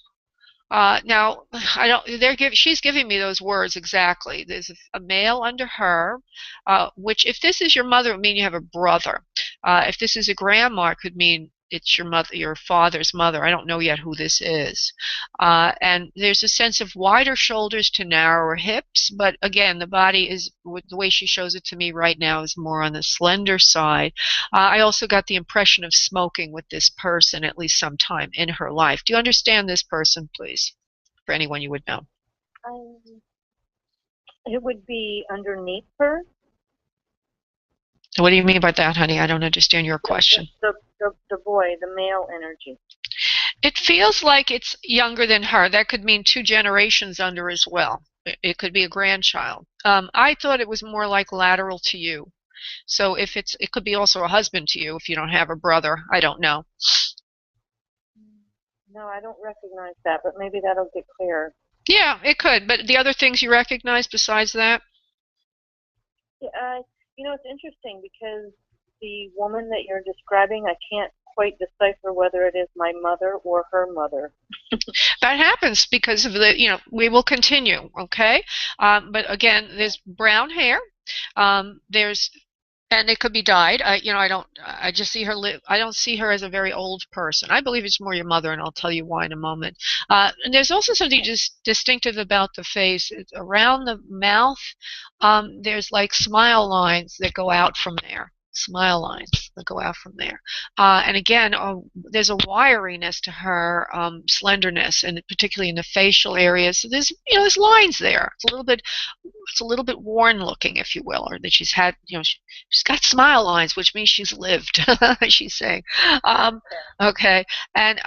Now, I don't. She's giving me those words exactly. There's a male under her, which, if this is your mother, it would mean you have a brother. If this is a grandma, it could mean it's your mother, your father's mother. I don't know yet who this is. And there's a sense of wider shoulders to narrower hips, but again, the body is, the way she shows it to me right now, is more on the slender side. I also got the impression of smoking with this person at least sometime in her life. Do you understand this person, please? For anyone you would know. It would be underneath her. What do you mean by that, honey? I don't understand your question. The boy, the male energy. It feels like it's younger than her. That could mean 2 generations under as well. It could be a grandchild. I thought it was more like lateral to you. So if it could be also a husband to you if you don't have a brother. I don't know. No, I don't recognize that, but maybe that'll get clearer. Yeah, it could. But the other things you recognize besides that? Yeah, you know, it's interesting because the woman that you're describing, I can't quite decipher whether it is my mother or her mother. That happens because of the, we will continue, okay? But again, there's brown hair. And it could be dyed. I just see her I don't see her as a very old person. I believe it's more your mother, and I'll tell you why in a moment. And there's also something just distinctive about the face. It's around the mouth, there's like smile lines that go out from there. Smile lines that go out from there. And again, there's a wiriness to her, slenderness, and particularly in the facial areas. So there's lines there. It's a little bit worn looking, if you will, or that she's had, she's got smile lines, which means she's lived. She's saying, okay, and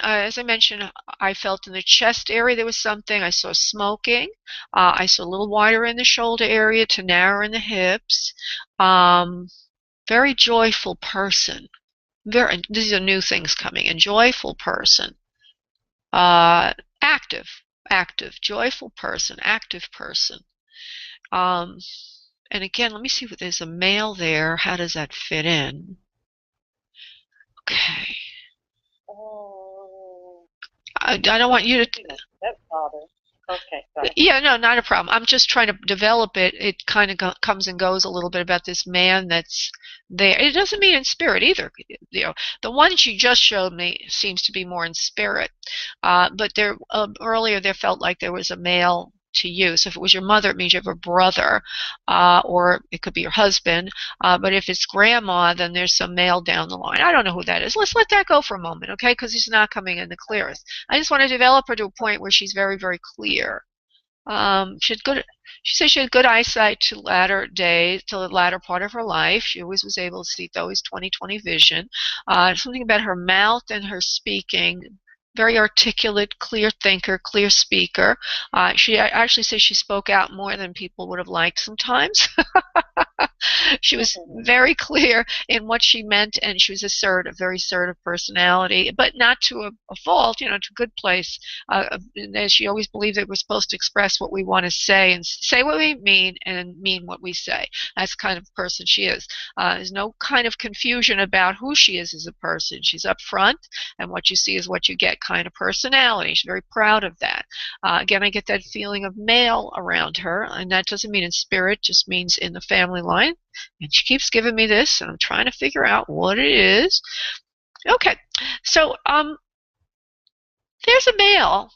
as I mentioned, I felt in the chest area there was something. I saw smoking. I saw a little wider in the shoulder area to narrower in the hips. Very joyful person. These are new things coming in. Joyful person. Active, joyful person, active person. And again, let me see if there's a male there. How does that fit in? Okay. I don't want you to. That's father. Okay. Sorry. Yeah, no, not a problem. I'm just trying to develop it. It kind of comes and goes a little bit about this man that's there. It doesn't mean in spirit either. The one she just showed me seems to be more in spirit. But there earlier there felt like there was a male to you. So if it was your mother, it means you have a brother, or it could be your husband. But if it's grandma, then there's some male down the line. I don't know who that is. Let's let that go for a moment, okay? Because he's not coming in the clearest. I just want to develop her to a point where she's very, very clear. She said she had good eyesight to the latter part of her life. She always was able to see, always 20/20 vision. Something about her mouth and her speaking. Very articulate, clear thinker, clear speaker. She actually says she spoke out more than people would have liked sometimes. She was very clear in what she meant, and she was assertive, very assertive personality, but not to a fault, to a good place. She always believed that we're supposed to express what we want to say and say what we mean and mean what we say. That's the kind of person she is. There's no kind of confusion about who she is as a person. She's up front, and what you see is what you get kind of personality. She's very proud of that. Again, I get that feeling of male around her, and that doesn't mean in spirit, just means in the family line. And she keeps giving me this, and I'm trying to figure out what it is. Okay, so There's a male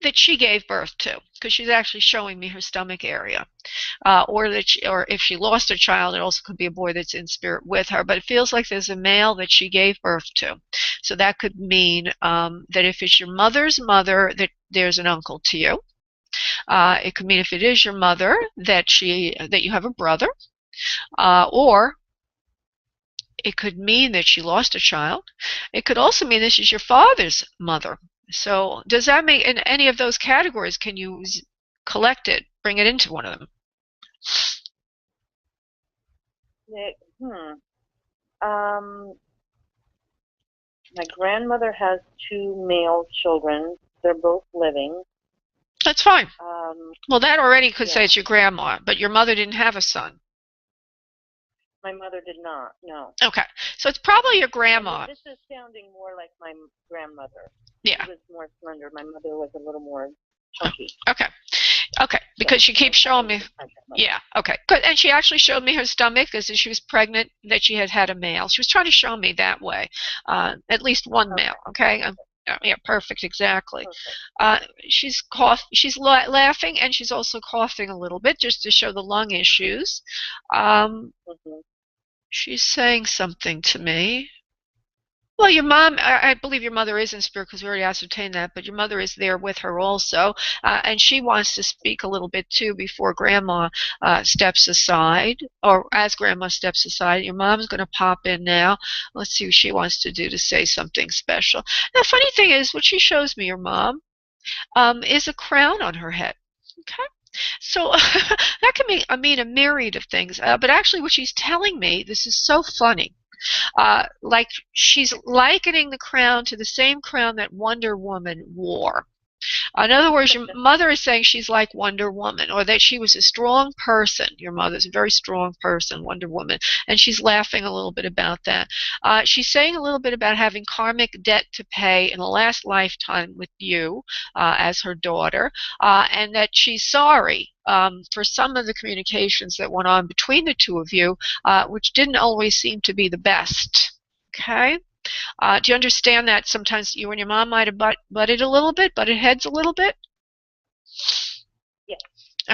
that she gave birth to, because she's actually showing me her stomach area. Or if she lost a child, it also could be a boy that's in spirit with her. But it feels like there's a male that she gave birth to. So that could mean that if it's your mother's mother, that there's an uncle to you. It could mean if it is your mother that you have a brother, or it could mean that she lost a child. It could also mean this is your father's mother. So does that make, in any of those categories, can you collect it, bring it into one of them? My grandmother has 2 male children. They're both living. That's fine. Well, that already could say it's your grandma, but your mother didn't have a son. My mother did not, no. Okay, so it's probably your grandma. This is sounding more like my grandmother. Yeah. She was more slender. My mother was a little more chunky. Okay. Okay, because she keeps showing me. Yeah, okay, good. And she actually showed me her stomach as she was pregnant, that she had had a male. She was trying to show me that way, at least one male, okay? Yeah, perfect, exactly. She's laughing, and she's also coughing a little bit, just to show the lung issues. She's saying something to me. Well, your mom, I believe your mother is in spirit, because we already ascertained that, but your mother is there with her also, and she wants to speak a little bit too before Grandma steps aside, or as Grandma steps aside. Your mom's going to pop in now. Let's see what she wants to do to say something special. The funny thing is, what she shows me, your mom, is a crown on her head. Okay? So that can mean a myriad of things, but actually what she's telling me, this is so funny, like she's likening the crown to the same crown that Wonder Woman wore. In other words, your mother is saying she's like Wonder Woman, or that she was a strong person. Your mother's a very strong person, Wonder Woman, and she's laughing a little bit about that. She's saying a little bit about having karmic debt to pay in the last lifetime with you as her daughter, and that she's sorry for some of the communications that went on between the two of you, which didn't always seem to be the best. Okay? Do you understand that sometimes you and your mom might have butted heads a little bit? Yeah.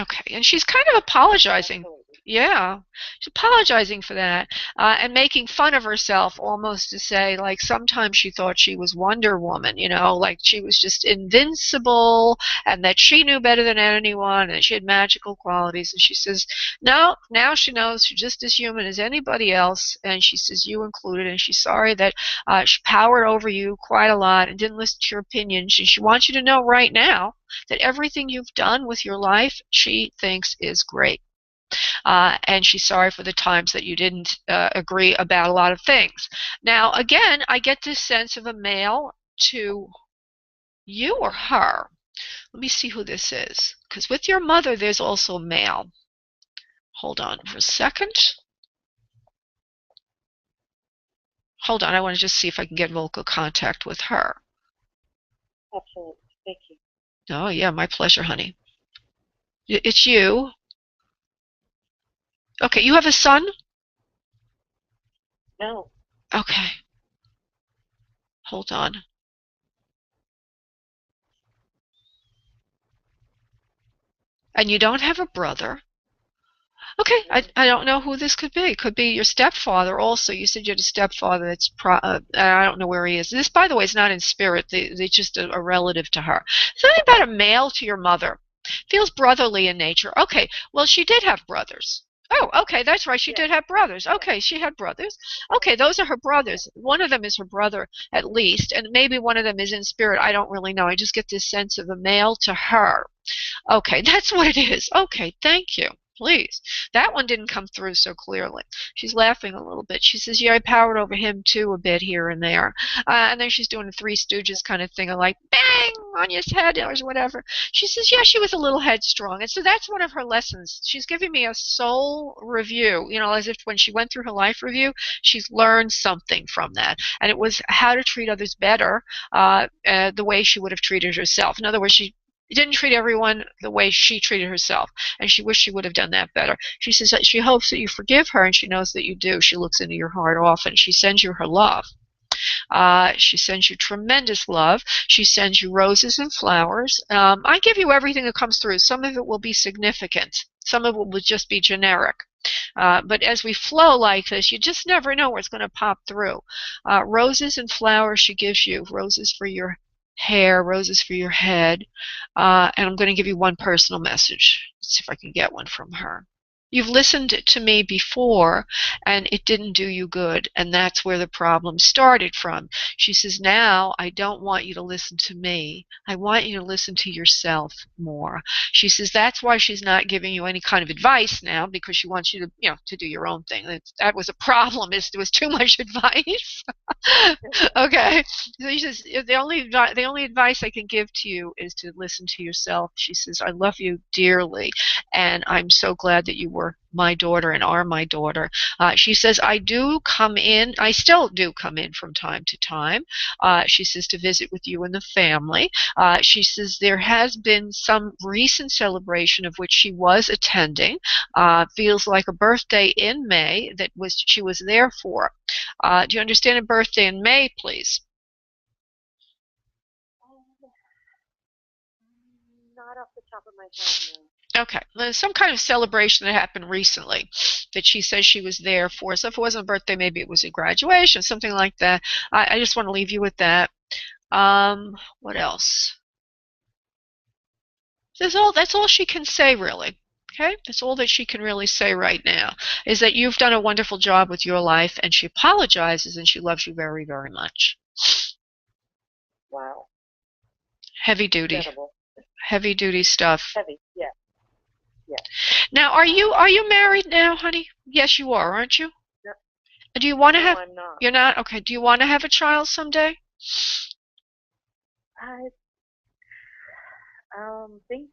Okay, and she's kind of apologizing. Absolutely. Yeah, she's apologizing for that, and making fun of herself, almost to say, like, sometimes she thought she was Wonder Woman, like she was just invincible, and that she knew better than anyone, and that she had magical qualities. And she says, no, now she knows she's just as human as anybody else, and she says, you included, and she's sorry that she powered over you quite a lot and didn't listen to your opinions, and she wants you to know right now that everything you've done with your life, she thinks is great. And she's sorry for the times that you didn't agree about a lot of things. Now, again, I get this sense of a male to you or her. Let me see who this is, because with your mother, there's also a male. Hold on for a second. Hold on, I want to just see if I can get vocal contact with her. Absolutely. Thank you. Oh, yeah, my pleasure, honey. It's you. Okay, you have a son? No. Okay. Hold on. And you don't have a brother? Okay, I don't know who this could be. It could be your stepfather also. You said you had a stepfather that's, I don't know where he is. This, by the way, is not in spirit. They're just a relative to her. Something about a male to your mother. Feels brotherly in nature. Okay, well, she did have brothers. Oh, okay, that's right. She did have brothers. Okay, she had brothers. Okay, those are her brothers. One of them is her brother, at least, and maybe one of them is in spirit. I don't really know. I just get this sense of a male to her. Okay, that's what it is. Okay, thank you. Please. That one didn't come through so clearly. She's laughing a little bit. She says, yeah, I powered over him too a bit here and there. And then she's doing a Three Stooges kind of thing, of like, bang, on your head or whatever. She says, yeah, she was a little headstrong. And so that's one of her lessons. She's giving me a soul review, as if when she went through her life review, she's learned something from that. And it was how to treat others better, the way she would have treated herself. In other words, she didn't treat everyone the way she treated herself, and she wished she would have done that better. She says that she hopes that you forgive her, and she knows that you do. She looks into your heart often. She sends you her love. She sends you tremendous love. She sends you roses and flowers. I give you everything that comes through. Some of it will be significant. Some of it will just be generic. But as we flow like this, you just never know what's going to pop through. Roses and flowers she gives you. Roses for your hair, roses for your head. And I'm going to give you one personal message. Let's see if I can get one from her. You've listened to me before, and it didn't do you good, and that's where the problem started from. She says, now I don't want you to listen to me. I want you to listen to yourself more. She says that's why she's not giving you any kind of advice now, because she wants you to, to do your own thing. That was a problem, is there was too much advice. Okay. So she says, the only advice I can give to you is to listen to yourself. She says, I love you dearly, and I'm so glad that you were my daughter and are my daughter. She says, I still do come in from time to time. She says, to visit with you and the family. She says, there has been some recent celebration of which she was attending. Feels like a birthday in May that she was there for. Do you understand a birthday in May, please? Not off the top of my head, no. Okay, there's some kind of celebration that happened recently that she says she was there for. So if it wasn't a birthday, maybe it was a graduation, something like that. I just want to leave you with that. What else? That's all she can say, really. Okay, that's all that she can really say right now, is that you've done a wonderful job with your life, and she apologizes, and she loves you very, very much. Wow. Heavy duty. Incredible. Heavy duty stuff. Heavy, yeah. Yeah. Now, are you married now, honey? Yes, you are, aren't you? Yep. Do you want to have? No, I'm not. You're not? Okay. Do you want to have a child someday? I think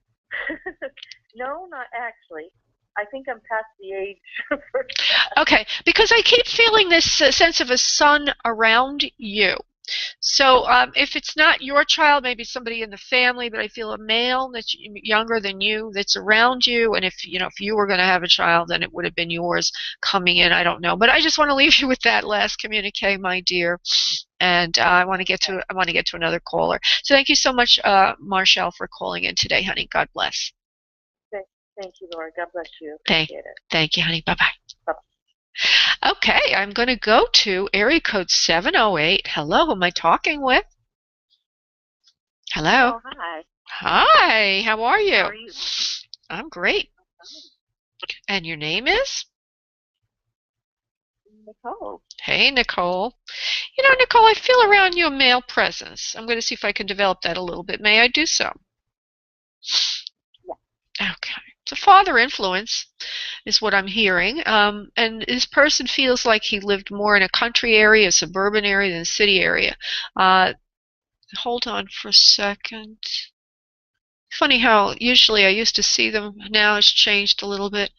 no, not actually. I think I'm past the age for that. Okay, because I keep feeling this sense of a son around you. So if it's not your child, maybe somebody in the family, but I feel a male that's younger than you that's around you, and if you were going to have a child, then it would have been yours coming in. I don't know, but I just want to leave you with that last communique, my dear. And I want to get to another caller. So thank you so much, Marshall, for calling in today, honey. God bless. Thank you, Laura. God bless you. Appreciate it. Thank you, honey. Bye-bye. Bye-bye. Okay, I'm going to go to area code 708. Hello, who am I talking with? Hello. Oh, hi. Hi, how are you? How are you? I'm great. And your name is? Nicole. Hey, Nicole. Nicole, I feel around you a male presence. I'm going to see if I can develop that a little bit. May I do so? Yeah. Okay. It's a father influence is what I'm hearing. And this person feels like he lived more in a country area, a suburban area than a city area. Hold on for a second. Funny how usually I used to see them. Now it's changed a little bit.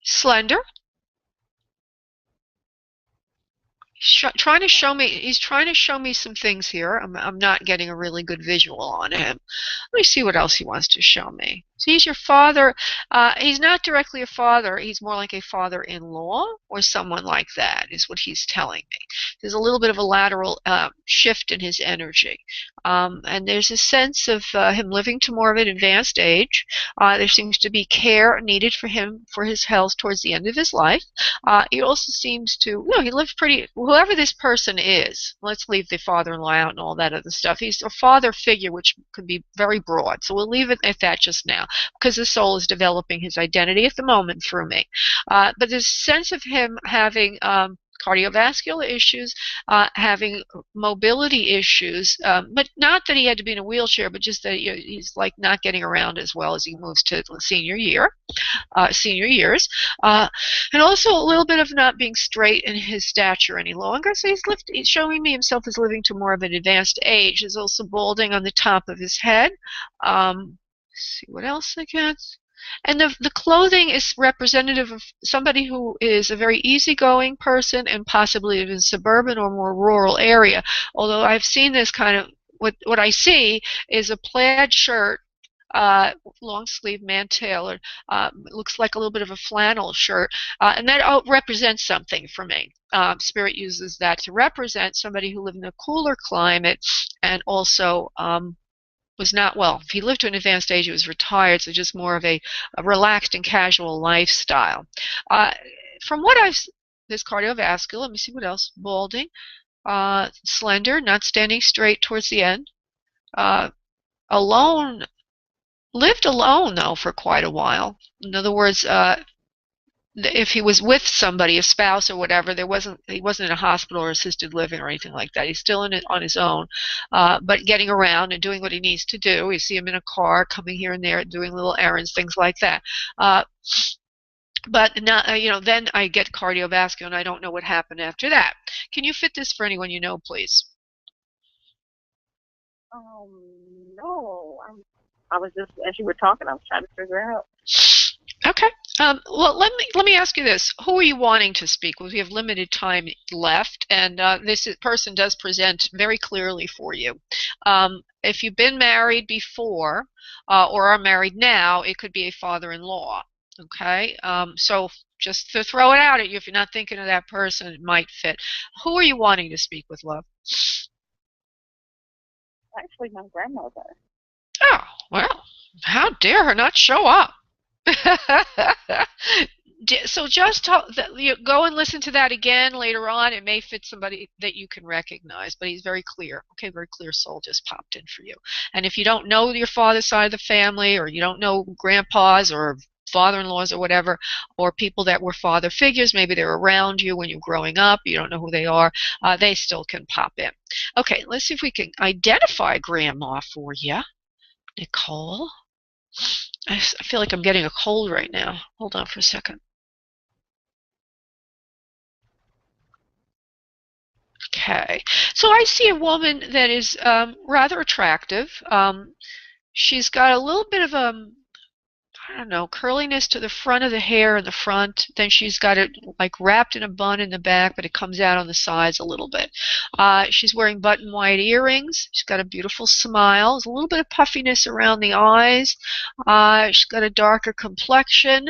Slender. He's trying to show me some things here. I'm not getting a really good visual on him. Let me see what else he wants to show me. So he's your father. He's not directly a father. He's more like a father-in-law or someone like that is what he's telling me. There's a little bit of a lateral shift in his energy. And there's a sense of him living to more of an advanced age. There seems to be care needed for him for his health towards the end of his life. He also seems to, he lives pretty, whoever this person is, let's leave the father-in-law out and all that other stuff. He's a father figure, which could be very broad. So we'll leave it at that just now, because the soul is developing his identity at the moment through me. But there's a sense of him having cardiovascular issues, having mobility issues, but not that he had to be in a wheelchair, but just that he's like not getting around as well as he moves to senior years, and also a little bit of not being straight in his stature any longer. So he's showing me himself as living to more of an advanced age. There's also balding on the top of his head. See what else I get. And the clothing is representative of somebody who is a very easygoing person and possibly in a suburban or more rural area. Although I've seen this kind of, what I see is a plaid shirt long sleeve man tailored. Looks like a little bit of a flannel shirt, and that represents something for me. Spirit uses that to represent somebody who lived in a cooler climate and also was not, well, if he lived to an advanced age, he was retired, so just more of a relaxed and casual lifestyle. From what this cardiovascular, let me see what else, balding, slender, not standing straight towards the end, alone, lived alone, though, for quite a while. In other words, if he was with somebody, a spouse or whatever, he wasn't in a hospital or assisted living or anything like that. He's still on his own, but getting around and doing what he needs to do. You see him in a car, coming here and there, doing little errands, things like that. But now, then I get cardiovascular, and I don't know what happened after that. Can you fit this for anyone you know, please? No. I was just, as you were talking, I was trying to figure out. Okay. Well, let me ask you this: who are you wanting to speak with? We have limited time left, and this person does present very clearly for you. If you've been married before or are married now, it could be a father-in-law. Okay. So just to throw it out at you, if you're not thinking of that person, it might fit. Who are you wanting to speak with, love? Actually, my grandmother. Oh, well, how dare her not show up? So just go and listen to that again later on. It may fit somebody that you can recognize, but he's very clear. Okay, very clear soul just popped in for you. And if you don't know your father's side of the family, or you don't know grandpas or father-in-laws or whatever, or people that were father figures, maybe they're around you when you're growing up, you don't know who they are, they still can pop in. Okay, let's see if we can identify grandma for you. Nicole. I feel like I'm getting a cold right now. Hold on for a second. Okay. So I see a woman that is rather attractive. She's got a little bit of I don't know, curliness to the front of the hair in the front. Then she's got it like wrapped in a bun in the back, but it comes out on the sides a little bit. She's wearing button white earrings. She's got a beautiful smile. There's a little bit of puffiness around the eyes. She's got a darker complexion.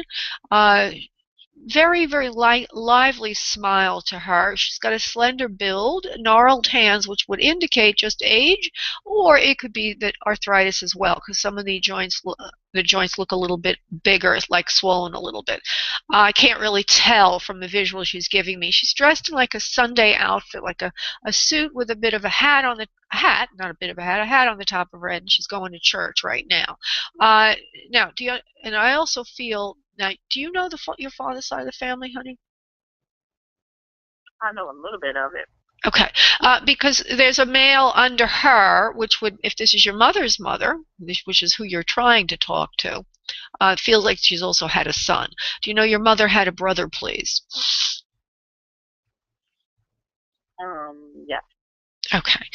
Very, very lively smile to her. She's got a slender build, gnarled hands, which would indicate just age, or it could be that arthritis as well, because some of the joints look a little bit bigger, like swollen a little bit. I can't really tell from the visual she's giving me. She's dressed in like a Sunday outfit, like a suit with a bit of a hat on the hat, not a bit of a hat on the top of her head, and she's going to church right now. Now, and I also feel. Now, do you know your father's side of the family, honey? I know a little bit of it. Okay, because there's a male under her, which would, if this is your mother's mother, which is who you're trying to talk to, it feels like she's also had a son. Do you know your mother had a brother, please? Yeah. Okay.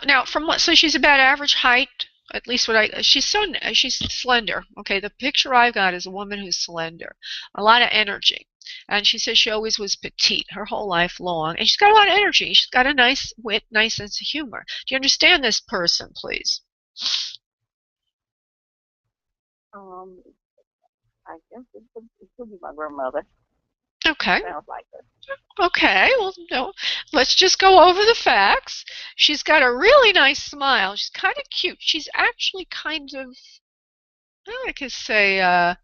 Now, so she's about average height. At least she's slender. Okay, the picture I've got is a woman who's slender, a lot of energy, and she says she always was petite her whole life long, and she's got a lot of energy. She's got a nice wit, nice sense of humor. Do you understand this person, please? I guess it could be my grandmother. Okay. Sounds like her. Okay, well, no, let's just go over the facts. She's got a really nice smile. She's kind of cute. She's actually kind of, I could say,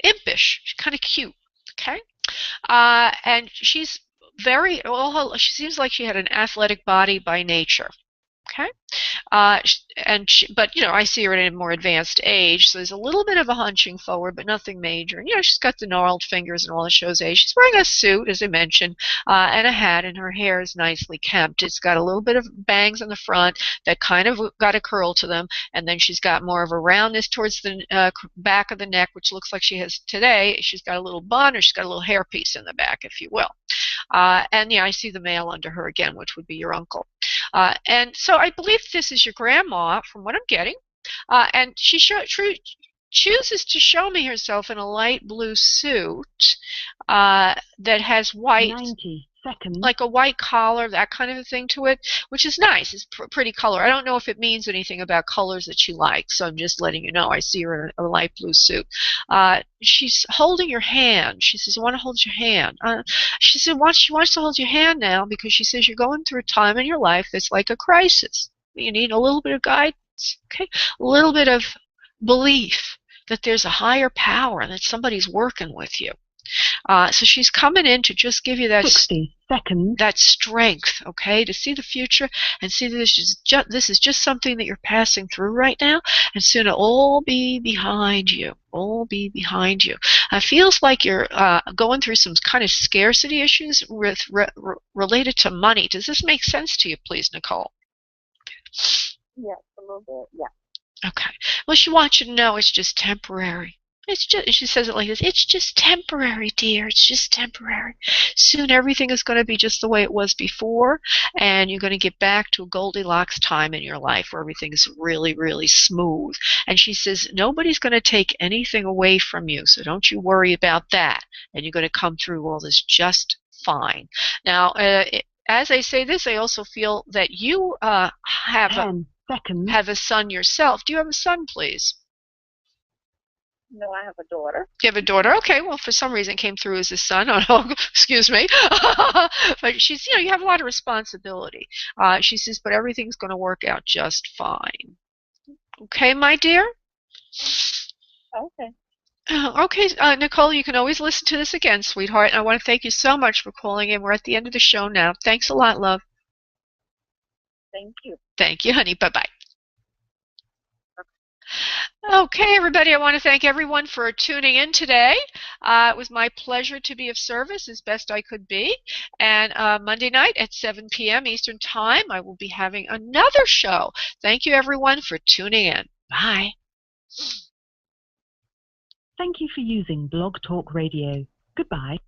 impish. She's kind of cute. Okay, and she's she seems like she had an athletic body by nature. Okay, but I see her at a more advanced age, so there's a little bit of a hunching forward, but nothing major. And she's got the gnarled fingers and all that shows age. She's wearing a suit, as I mentioned, and a hat, and her hair is nicely kempt. It's got a little bit of bangs on the front that kind of got a curl to them, and then she's got more of a roundness towards the back of the neck, which looks like she has today. She's got a little bun, or she's got a little hairpiece in the back, if you will. And I see the male under her again, which would be your uncle. And so I believe this is your grandma, from what I'm getting. And she chooses to show me herself in a light blue suit that has white. 90 seconds. like a white collar, that kind of a thing to it, which is nice. It's pretty color. I don't know if it means anything about colors that she likes, so I'm just letting you know. I see her in a light blue suit. She's holding your hand. She says, I want to hold your hand. She said she wants to hold your hand now because she says you're going through a time in your life that's like a crisis. You need a little bit of guidance, okay? A little bit of belief that there's a higher power and that somebody's working with you. So she's coming in to just give you that 60 seconds. That strength, okay, to see the future and see that this is just something that you're passing through right now, and soon it'll all be behind you. All be behind you. It feels like you're going through some kind of scarcity issues related to money. Does this make sense to you, please, Nicole? Yes, a little bit. Yeah. Okay. Well, she wants you to know it's just temporary. It's just, she says it like this, it's just temporary, dear. It's just temporary. Soon everything is going to be just the way it was before, and you're going to get back to a Goldilocks time in your life where everything is really, really smooth. And she says, nobody's going to take anything away from you, so don't you worry about that. And you're going to come through all this just fine. Now, as I say this, I also feel that you have a son yourself. Do you have a son, please? No, I have a daughter. You have a daughter? Okay, well, for some reason it came through as a son. Oh, excuse me. But she's, you have a lot of responsibility. She says, but everything's going to work out just fine. Okay, my dear? Okay. Okay, Nicole, you can always listen to this again, sweetheart. And I want to thank you so much for calling in. We're at the end of the show now. Thanks a lot, love. Thank you. Thank you, honey. Bye-bye. Okay, everybody, I want to thank everyone for tuning in today. It was my pleasure to be of service as best I could be. And Monday night at 7 p.m. Eastern Time, I will be having another show. Thank you, everyone, for tuning in. Bye. Thank you for using Blog Talk Radio. Goodbye.